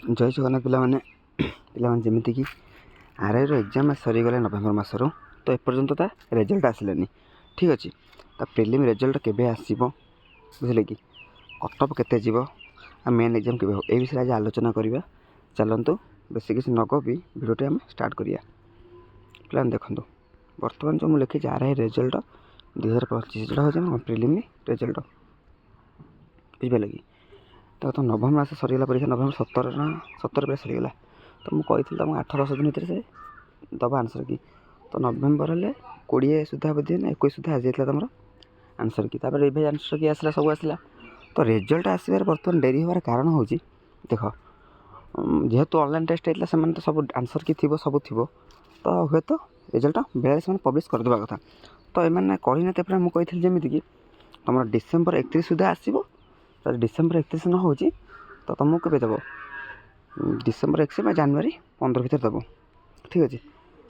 ଜୟ ଜଗନ୍ନାଥ ପିଲାମାନେ ଯେମିତିକି ଆର୍ଆଇର ଏକ୍ଜାମ୍ ସରିଗଲା ନଭେମ୍ବର ମାସରୁ ତ ଏପର୍ଯ୍ୟନ୍ତ ତା ରେଜଲ୍ଟ ଆସିଲାନି। ଠିକ୍ ଅଛି, ତା ପ୍ରିଲିମ୍ ରେଜଲ୍ଟ କେବେ ଆସିବ ବୁଝିଲେ କି, କଟଅଫ୍ କେତେ ଯିବ ଆଉ ମେନ୍ ଏକ୍ଜାମ୍ କେବେ ହେବ, ଏ ବିଷୟରେ ଆଜି ଆଲୋଚନା କରିବା। ଚାଲନ୍ତୁ ବେଶୀ କିଛି ନଗପି ଭିଡ଼ିଓଟି ଆମେ ଷ୍ଟାର୍ଟ କରିବା। ପିଲାମାନେ ଦେଖନ୍ତୁ, ବର୍ତ୍ତମାନ ଯେଉଁ ମୁଁ ଲେଖିଛି ଆର୍ଆଇ ରେଜଲ୍ଟ 2025, ଯେଉଁଟା ହେଉଛି ଆମ ପ୍ରିଲିମ୍ ରେଜଲ୍ଟ, ବୁଝିପାରିଲେ କି। ତ ନଭେମ୍ବର ମାସ ସରିଗଲା, ପରୀକ୍ଷା ନଭେମ୍ବର 17 ପରେ ସରିଗଲା। ତ ମୁଁ କହିଥିଲି ତମକୁ 8-10 ଦିନ ଭିତରେ ସେ ଦେବ ଆନ୍ସର୍ କି। ତ ନଭେମ୍ବର ହେଲେ 20 ସୁଦ୍ଧା ବୋଧେ ନା 21 ସୁଦ୍ଧା ଆସିଯାଇଥିଲା ତୁମର ଆନ୍ସର୍ କି। ତାପରେ ରିଭାଇଜ୍ ଆନ୍ସର୍ କି ଆସିଲା, ସବୁ ଆସିଲା। ତ ରେଜଲ୍ଟ ଆସିବାରେ ବର୍ତ୍ତମାନ ଡେରି ହେବାର କାରଣ ହେଉଛି, ଦେଖ ଯେହେତୁ ଅନଲାଇନ୍ ଟେଷ୍ଟ ହେଇଥିଲା, ସେମାନେ ତ ସବୁ ଆନ୍ସର୍ କି ଥିବ, ସବୁ ଥିବ, ତ ହୁଏତ ରେଜଲ୍ଟ ବେଳେ ସେମାନେ ପବ୍ଲିଶ୍ କରିଦେବା କଥା। ତ ଏମାନେ କରିନାହାନ୍ତି। ପରେ ମୁଁ କହିଥିଲି ଯେମିତିକି ତୁମର ଡିସେମ୍ବର 31 ସୁଦ୍ଧା ଆସିବ। ଯଦି ଡିସେମ୍ବର 31 ନ ହେଉଛି ତ ତୁମକୁ କେବେ ଦେବ, ଡିସେମ୍ବର 31 ବା ଜାନୁଆରୀ 15 ଭିତରେ ଦେବ। ଠିକ୍ ଅଛି।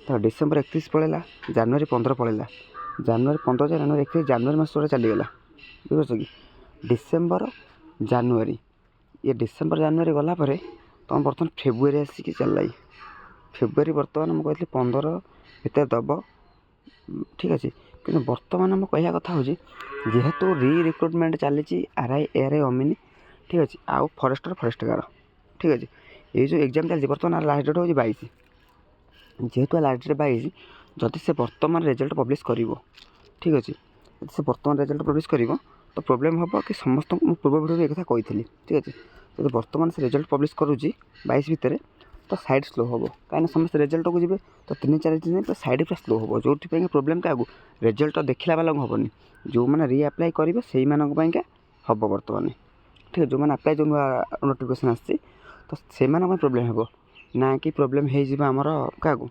ତ ଡିସେମ୍ବର 31 ପଳେଇଲା, ଜାନୁଆରୀ 15 ପଳେଇଲା, ଜାନୁଆରୀ 15 ଜାନୁଆରୀ 31, ଜାନୁଆରୀ ମାସ ଗୋଟେ ଚାଲିଗଲା, ବୁଝିପାରୁଛ କି। ଡିସେମ୍ବର ଜାନୁଆରୀ, ଇଏ ଡିସେମ୍ବର ଜାନୁଆରୀ ଗଲା ପରେ ତୁମ ବର୍ତ୍ତମାନ ଫେବୃଆରୀ ଆସିକି ଚାଲିଲା। ଫେବୃଆରୀ ବର୍ତ୍ତମାନ ମୁଁ କହିଥିଲି 15 ଭିତରେ ଦେବ, ଠିକ୍ ଅଛି। କିନ୍ତୁ ବର୍ତ୍ତମାନ ମୁଁ କହିବା କଥା ହେଉଛି, ଯେହେତୁ ରିକ୍ରୁଟମେଣ୍ଟ ଚାଲିଛି ଆର୍ଆଇ ଏଆର୍ଆଇ ଅମିନି, ଠିକ୍ ଅଛି, ଆଉ ଫରେଷ୍ଟର ଫରେଷ୍ଟଗାର୍ଡ଼, ଠିକ୍ ଅଛି। ଏଇ ଯେଉଁ ଏକ୍ଜାମ୍ ଚାଲିଛି ବର୍ତ୍ତମାନ ଲାଷ୍ଟ ଡେଟ୍ ହେଉଛି 22। ଯେହେତୁ ଲାଷ୍ଟ ଡେଟ୍ 22, ଯଦି ସେ ବର୍ତ୍ତମାନ ରେଜଲ୍ଟ ପବ୍ଲିଶ୍ କରିବ, ଠିକ୍ ଅଛି, ଯଦି ସେ ବର୍ତ୍ତମାନ ରେଜଲ୍ଟ ପବ୍ଲିଶ୍ କରିବ ତ ପ୍ରୋବ୍ଲେମ୍ ହେବ କି ସମସ୍ତଙ୍କୁ। ମୁଁ ପୂର୍ବ ଭିଡ଼ିଓରେ ଏ କଥା କହିଥିଲି, ଠିକ୍ ଅଛି। ଯଦି ବର୍ତ୍ତମାନ ସେ ରେଜଲ୍ଟ ପବ୍ଲିଶ୍ କରୁଛି 22 ଭିତରେ, ତ ସାଇଟ୍ ସ୍ଲୋ ହେବ, କାହିଁକିନା ସମସ୍ତେ ରେଜଲ୍ଟକୁ ଯିବେ। ତ 3-4 ଦିନ ତ ସାଇଟ୍ ପୁରା ସ୍ଲୋ ହେବ, ଯେଉଁଥିପାଇଁ ପ୍ରୋବ୍ଲେମ୍ କାହାକୁ, ରେଜଲ୍ଟ ଦେଖିଲା ବାଲାଙ୍କୁ ହେବନି, ଯେଉଁମାନେ ରିଆପ୍ଲାଏ କରିବେ ସେଇମାନଙ୍କ ପାଇଁକା ହେବ ବର୍ତ୍ତମାନ। ଠିକ୍ ଅଛି, ଯେଉଁମାନେ ଆପ୍ଲାଏ, ଯେଉଁ ନୂଆ ନୋଟିଫିକେସନ୍ ଆସିଛି, ତ ସେମାନଙ୍କ ପାଇଁ ପ୍ରୋବ୍ଲେମ୍ ହେବ, ନା କି ପ୍ରୋବ୍ଲେମ୍ ହେଇଯିବ ଆମର କାହାକୁ,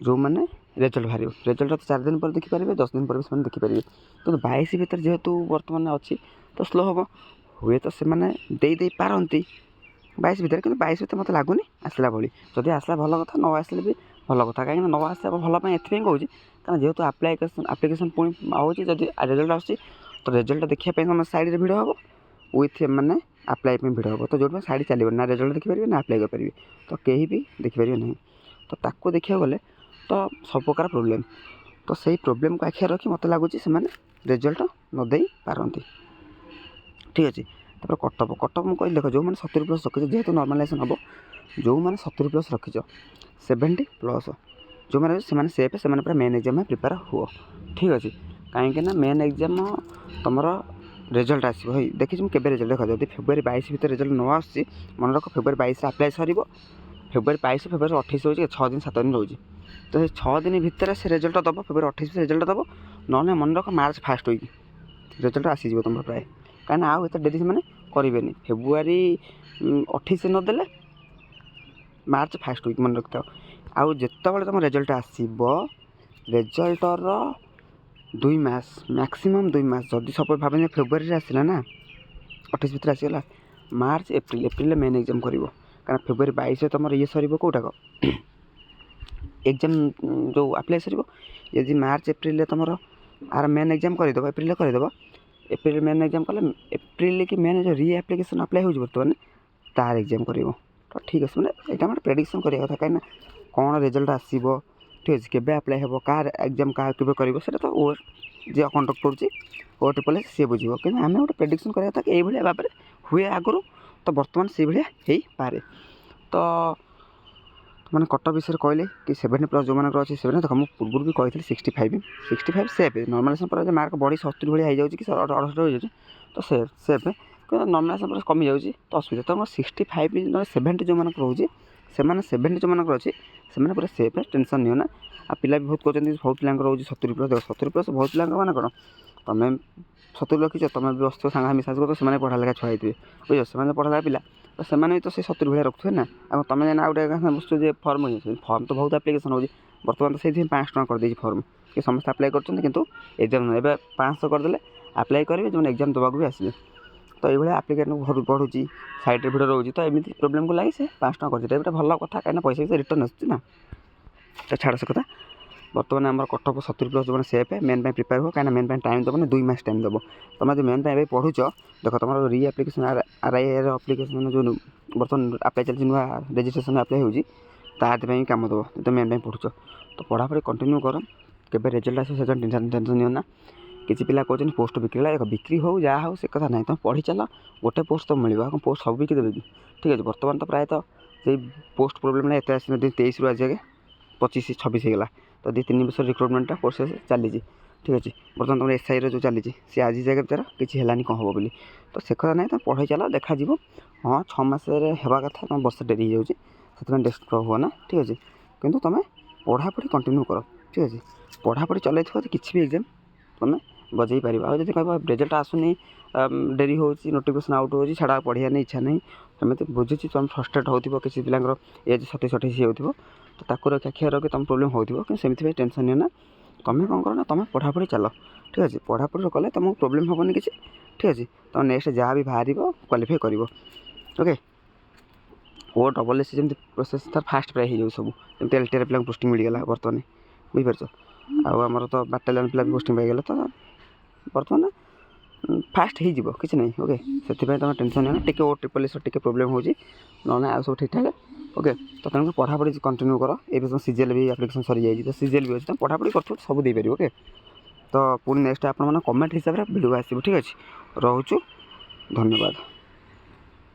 ଯେଉଁମାନେ ରେଜଲ୍ଟ ବାହାରିବ। ରେଜଲ୍ଟ ତ 4 ଦିନ ପରେ ଦେଖିପାରିବେ, 10 ଦିନ ପରେ ବି ସେମାନେ ଦେଖିପାରିବେ। କିନ୍ତୁ 22 ଭିତରେ ଯେହେତୁ ବର୍ତ୍ତମାନ ଅଛି, ତ ସ୍ଲୋ ହେବ। ହୁଏତ ସେମାନେ ଦେଇପାରନ୍ତି 22 ଭିତରେ, କିନ୍ତୁ 22 ଭିତରେ ମୋତେ ଲାଗୁନି ଆସିଲା ଭଳି। ଯଦି ଆସିଲା ଭଲ କଥା, ନ ଆସିଲେ ବି ଭଲ କଥା। କାହିଁକିନା ନ ଆସିବା ଭଲ ପାଇଁ ଏଥିପାଇଁ କହୁଛି, କାରଣ ଯେହେତୁ ଆପ୍ଲିକେସନ୍ ପୁଣି ହେଉଛି, ଯଦି ରେଜଲ୍ଟ ଆସୁଛି ତ ରେଜଲ୍ଟ ଦେଖିବା ପାଇଁ ତୁମ ସାଇଡ଼୍ରେ ଭିଡ଼ ହେବ, ୱିଥ୍ ମାନେ ଆପ୍ଲାଏ ପାଇଁ ଭିଡ଼ ହେବ। ତ ଯେଉଁଥିପାଇଁ ସାଇଡ଼୍ ଚାଲିବ ନା, ରେଜଲ୍ଟ ଦେଖିପାରିବେ ନା ଆପ୍ଲାଏ କରିପାରିବେ, ତ କେହି ବି ଦେଖିପାରିବେ ନାହିଁ। ତ ତାକୁ ଦେଖିବାକୁ ଗଲେ ତ ସବୁ ପ୍ରକାର ପ୍ରୋବ୍ଲେମ୍, ତ ସେଇ ପ୍ରୋବ୍ଲେମ୍କୁ ଆଖିରେ ରଖି ମୋତେ ଲାଗୁଛି ସେମାନେ ରେଜଲ୍ଟ ନ ଦେଇପାରନ୍ତି, ଠିକ୍ ଅଛି। ତାପରେ କଟଅଫ୍ ମୁଁ କହିଲି, ଦେଖ ଯେଉଁମାନେ 70+ ରଖିଛ, ଯେହେତୁ ନର୍ମାଲାଇଜେସନ୍ ହେବ, ଯେଉଁମାନେ 70+ ରଖିଛ, 70+, ଯେଉଁମାନେ ସେମାନେ ସେଫ୍, ସେମାନେ ପୁରା ମେନ୍ ଏକ୍ଜାମ୍ ପାଇଁ ପ୍ରିପେୟାର ହୁଅ, ଠିକ୍ ଅଛି। କାହିଁକିନା ମେନ୍ ଏକ୍ଜାମ୍ ତୁମର ରେଜଲ୍ଟ ଆସିବ। ହେଇ ଦେଖିଛି ମୁଁ କେବେ ରେଜଲ୍ଟ, ଦେଖ ଯଦି ଫେବୃଆରୀ 22 ଭିତରେ ରେଜଲ୍ଟ ନ ଆସୁଛି, ମନେ ରଖ ଫେବୃଆରୀ 22ରେ ଆପ୍ଲାଏ ସରିବ, ଫେବୃଆରୀ 22, ଫେବୃଆରୀ 28 ରହୁଛି, 6 ଦିନ 7 ଦିନ ରହୁଛି। ତ ସେ 6 ଦିନ ଭିତରେ ସେ ରେଜଲ୍ଟ ଦେବ, ଫେବୃଆରୀ 28 ଭିତରେ ରେଜଲ୍ଟ ଦେବ, ନହେଲେ ମନେ ରଖ ମାର୍ଚ୍ଚ 1 ୱିକ୍ ରେଜଲ୍ଟ ଆସିଯିବ ତୁମର ପ୍ରାୟ। କାହିଁକିନା ଆଉ ଏତେ ଡେରି ସେମାନେ କରିବେନି। ଫେବୃଆରୀ 28 ନଦେଲେ ମାର୍ଚ୍ଚ 1 ୱିକ୍ ମନେ ରଖିଥାଅ। ଆଉ ଯେତେବେଳେ ତୁମ ରେଜଲ୍ଟ ଆସିବ, ରେଜଲ୍ଟର 2 ମାସ, ମ୍ୟାକ୍ସିମମ୍ 2 ମାସ, ଯଦି ସପୋଜ୍ ଭାବନ୍ତି ଫେବୃଆରୀରେ ଆସିଲା ନା, 28 ଭିତରେ ଆସିଗଲା, ମାର୍ଚ୍ଚ ଏପ୍ରିଲରେ ମେନ୍ ଏକ୍ଜାମ୍ କରିବ। କାରଣ ଫେବୃଆରୀ 22ରେ ତୁମର ଇଏ ସରିବ, କେଉଁଟାକ ଏକ୍ଜାମ୍, ଯେଉଁ ଆପ୍ଲାଏ ସରିବ। ଯଦି ମାର୍ଚ୍ଚ ଏପ୍ରିଲରେ ତୁମର ଆର ମେନ୍ ଏକ୍ଜାମ୍ କରିଦେବ, ଏପ୍ରିଲରେ କରିଦେବ, ଏପ୍ରିଲ ମେନ୍ ଏକ୍ଜାମ୍ କଲେ, ଏପ୍ରିଲ କି ମେନ୍ ଯେଉଁ ରିଆପ୍ଲିକେସନ୍ ଆପ୍ଲାଏ ହେଉଛି ବର୍ତ୍ତମାନ, ତାର ଏକ୍ଜାମ୍ କରିବ। ତ ଠିକ୍ ଅଛି, ମାନେ ଏଇଟା ଆମର ପ୍ରେଡ଼ିକ୍ସନ୍ କରିବା କଥା, କାହିଁକିନା କ'ଣ ରେଜଲ୍ଟ ଆସିବ, ଠିକ୍ ଅଛି, କେବେ ଆପ୍ଲାଏ ହେବ, କାହାର ଏକ୍ଜାମ୍ କାହା କେବେ କରିବ, ସେଇଟା ତ ଯିଏ କଣ୍ଡକ୍ଟ କରୁଛି OTPL ସିଏ ବୁଝିବ। କିନ୍ତୁ ଆମେ ଗୋଟେ ପ୍ରେଡ଼ିକ୍ସନ୍ କରିବା କଥା କି ଏଇଭଳିଆ ଭାବରେ ହୁଏ ଆଗରୁ, ତ ବର୍ତ୍ତମାନ ସେଇଭଳିଆ ହେଇପାରେ। ତ ମାନେ କଟଅଫ୍ ବିଷୟରେ କହିଲେ କି 70+ ଯେଉଁମାନଙ୍କର ଅଛି, 70, ଦେଖ ମୁଁ ପୂର୍ବରୁ ବି କହିଥିଲି 65 ସେଫ୍। ନର୍ମାଲାଇଜେସନ୍ ପରେ ମାର୍କ ବଢ଼ି 70 ଭଳିଆ ହେଇଯାଉଛି କି 68 ହେଇଯାଉଛି, ତ ସେଫ୍। କିନ୍ତୁ ନର୍ମାଲାଇଜେସନ୍ ପରେ କମିଯାଉଛି, ତ ଅସୁବିଧା। ତ ଆମର 65 ନହେଲେ 70 ଯେଉଁମାନଙ୍କର ରହୁଛି, ସେମାନେ 70 ଯେଉଁମାନଙ୍କର ଅଛି, ସେମାନେ ପୁରା ସେଫ୍, ଟେନସନ୍ ନିଅ ନା। ଆଉ ପିଲା ବି ବହୁତ କହୁଛନ୍ତି, ବହୁତ ପିଲାଙ୍କର ରହୁଛି 70+। ଦେଖ 70+, ବହୁତ ପିଲାଙ୍କର ମାନେ କ'ଣ, ତୁମେ 70 ରଖିଛ, ତୁମେ ବି ବସିଥିବ ସାଙ୍ଗ ମିଶାଜ କରୁଥିବ, ସେମାନେ ପଢ଼ା ଲେଖା ଛୁଆ ହେଇଥିବେ, ବୁଝିଛ, ସେମାନେ ପଢ଼ା ଲେଖା ପିଲା, ତ ସେମାନେ ବି ତ ସେଇ 70 ଭଳିଆ ରଖୁଥିବେ ନା। ଆଉ ତୁମେ ଜାଣି ଆଉ ଗୋଟେ ବସୁଛ ଯେ ଫର୍ମ ତ ବହୁତ ଆପ୍ଲିକେସନ୍ ହେଉଛି ବର୍ତ୍ତମାନ, ତ ସେଇଥିପାଇଁ 500 ଟଙ୍କା କରିଦେଇଛି ଫର୍ମ, କି ସମସ୍ତେ ଆପ୍ଲାଏ କରୁଛନ୍ତି, କିନ୍ତୁ ଏକ୍ଜାମ୍ ଏବେ 500 କରିଦେଲେ ଆପ୍ଲାଏ କରିବେ, ଯେଉଁମାନେ ଏକ୍ଜାମ୍ ଦେବାକୁ ବି ଆସିବେ। ତ ଏଇଭଳିଆ ଆପ୍ଲିକେସନ୍ ବଢ଼ୁଛି, ସାଇଟ୍ରେ ଭିଡ଼ ରହୁଛି, ତ ଏମିତି ପ୍ରୋବ୍ଲେମ୍କୁ ଲାଗି ସେ 500 ଟଙ୍କା କରିଛି। ଏଇଟା ଗୋଟେ ଭଲ କଥା, କାହିଁକିନା ପଇସା ବି ରିଟର୍ନ ଆସୁଛି ନା। ତ ଛାଡ଼ ସେ କଥା। ବର୍ତ୍ତମାନ ଆମର କଟଅଫ୍ 70+, ଯେଉଁମାନେ ସେଫ୍, ମେନ୍ ପାଇଁ ପ୍ରିପେୟାର ହୁଅ, କାହିଁକିନା ମେନ୍ ପାଇଁ ଟାଇମ୍ ଦେବ ନା, 2 ମାସ ଟାଇମ୍ ଦେବ। ତୁମେ ଯଦି ମେନ୍ ପାଇଁ ଏବେ ପଢ଼ୁଛ, ଦେଖ ତୁମର ରିଆପ୍ଲିକେସନ୍ ଆର୍ଆଇର ଆପ୍ଲିକେସନ୍ ଯେଉଁ ବର୍ତ୍ତମାନ ଆପ୍ଲାଏ ଚାଲିଛି ନୂଆ ରେଜିଷ୍ଟ୍ରେସନ୍ ଆପ୍ଲାଏ ହେଉଛି ତାପାଇଁ କାମ ଦେବ ଯଦି ମେନ୍ ପାଇଁ ପଢ଼ୁଛ ତ ପଢ଼ାପଢ଼ି କଣ୍ଟିନ୍ୟୁ କର କେବେ ରେଜଲ୍ଟ ଆସିବ ସେ ଟେନସନ୍ ନିଅ ନା କିଛି ପିଲା କହୁଛନ୍ତି ପୋଷ୍ଟ ବିକ୍ରି ହେଲା ବିକ୍ରି ହେଉ ଯାହା ହେଉ ସେ କଥା ନାହିଁ ତୁମେ ପଢ଼ି ଚାଲ ଗୋଟେ ପୋଷ୍ଟ ତ ମିଳିବ ଆଉ ପୋଷ୍ଟ ସବୁ ବିକି ଦେବେ କି ଠିକ୍ ଅଛି ବର୍ତ୍ତମାନ ତ ପ୍ରାୟତଃ ସେଇ ପୋଷ୍ଟ ପ୍ରୋବ୍ଲେମ୍ଟା ଏତେ ଆସିନି 23ରୁ ଆଜି ଆଗେ 25-26 ହେଇଗଲା ତ 2-3 ବର୍ଷ ରିକ୍ରୁଟମେଣ୍ଟଟା ପ୍ରୋସେସ୍ ଚାଲିଛି ଠିକ୍ ଅଛି ବର୍ତ୍ତମାନ ତୁମର SIର ଯେଉଁ ଚାଲିଛି ସେ ଆଜି ଜାଗା ବିଚାର କିଛି ହେଲାନି କ'ଣ ହେବ ବୋଲି ତ ସେ କଥା ନାହିଁ ତୁମେ ପଢ଼େଇ ଚାଲ ଦେଖାଯିବ ହଁ 6 ମାସରେ ହେବା କଥା ତୁମେ ବର୍ଷେ ଡେରି ହେଇଯାଉଛି ସେଥିପାଇଁ ଡେସ୍ପର ହୁଅ ନା ଠିକ୍ ଅଛି କିନ୍ତୁ ତୁମେ ପଢ଼ାପଢ଼ି କଣ୍ଟିନ୍ୟୁ କର ଠିକ୍ ଅଛି ପଢ଼ାପଢ଼ି ଚଲେଇଥିବ ଯେ କିଛି ବି ଏକ୍ଜାମ୍ ତୁମେ ବଜେଇ ପାରିବ ଆଉ ଯଦି କହିବ ରେଜଲ୍ଟ ଆସୁନି ଡେରି ହେଉଛି ନୋଟିଫିକେସନ୍ ଆଉଟ୍ ହେଉଛି ଛାଡ଼ ପଢ଼ିବା ପାଇଁ ଇଚ୍ଛା ନାହିଁ ସେମିତି ବୁଝୁଛି ତୁମେ ଫ୍ରଷ୍ଟ୍ରେଟ୍ ହେଉଥିବ କିଛି ପିଲାଙ୍କର ଏଜ୍ 27-28 ହେଉଥିବ ତ ତାକୁ ରକ୍ଷା ରଖି ତୁମ ପ୍ରୋବ୍ଲେମ୍ ହେଉଥିବ କିନ୍ତୁ ସେମିତି ପାଇଁ ଟେନସନ୍ ନିଅ ନା ତୁମେ କ'ଣ କର ନା ତୁମେ ପଢ଼ାପଢ଼ି ଚାଲ ଠିକ୍ ଅଛି ପଢ଼ାପଢ଼ି କଲେ ତୁମକୁ ପ୍ରୋବ୍ଲେମ୍ ହେବନି କିଛି ଠିକ୍ ଅଛି ତୁମେ ନେକ୍ସଟ ଯାହା ବି ବାହାରିବ କ୍ୱାଲିଫାଏ କରିବ ଓକେ OSS ଯେମିତି ପ୍ରୋସେସ୍ ତାର ଫାଷ୍ଟ ପ୍ରାୟ ହେଇଯାଉ ସବୁ ଯେମିତି LTR ପିଲାଙ୍କୁ ପୋଷ୍ଟିଂ ମିଳିଗଲା ବର୍ତ୍ତମାନ ବୁଝିପାରୁଛ ଆଉ ଆମର ତ ବାଟାଲିୟନ୍ ପିଲା ବି ପୋଷ୍ଟିଂ ପାଇଗଲେ ତ ବର୍ତ୍ତମାନ ଫାଷ୍ଟ ହେଇଯିବ କିଛି ନାହିଁ ଓକେ ସେଥିପାଇଁ ତୁମେ ଟେନସନ୍ ନିଅ ନା ଟିକେ OSS ଟିକେ ପ୍ରୋବ୍ଲେମ୍ ହେଉଛି ନହେଲେ ଆଉ ସବୁ ଠିକ୍ଠାକ୍ ଓକେ ତ ତେଣୁ ପଢ଼ାପଢ଼ି କଣ୍ଟିନ୍ୟୁ କର ଏବେ ତୁମ CGL ବି ଆପ୍ଲିକେସନ୍ ସରିଯାଇଛି ତ CGL ବି ଅଛି ତୁମେ ପଢ଼ାପଢ଼ି କରୁଥିବ ସବୁ ଦେଇପାରିବ ଓକେ ତ ପୁଣି ନେକ୍ସଟ ଆପଣମାନେ କମେଣ୍ଟ ହିସାବରେ ଭିଡ଼ିଓ ଆସିବ ଠିକ୍ ଅଛି ରହୁଛୁ ଧନ୍ୟବାଦ।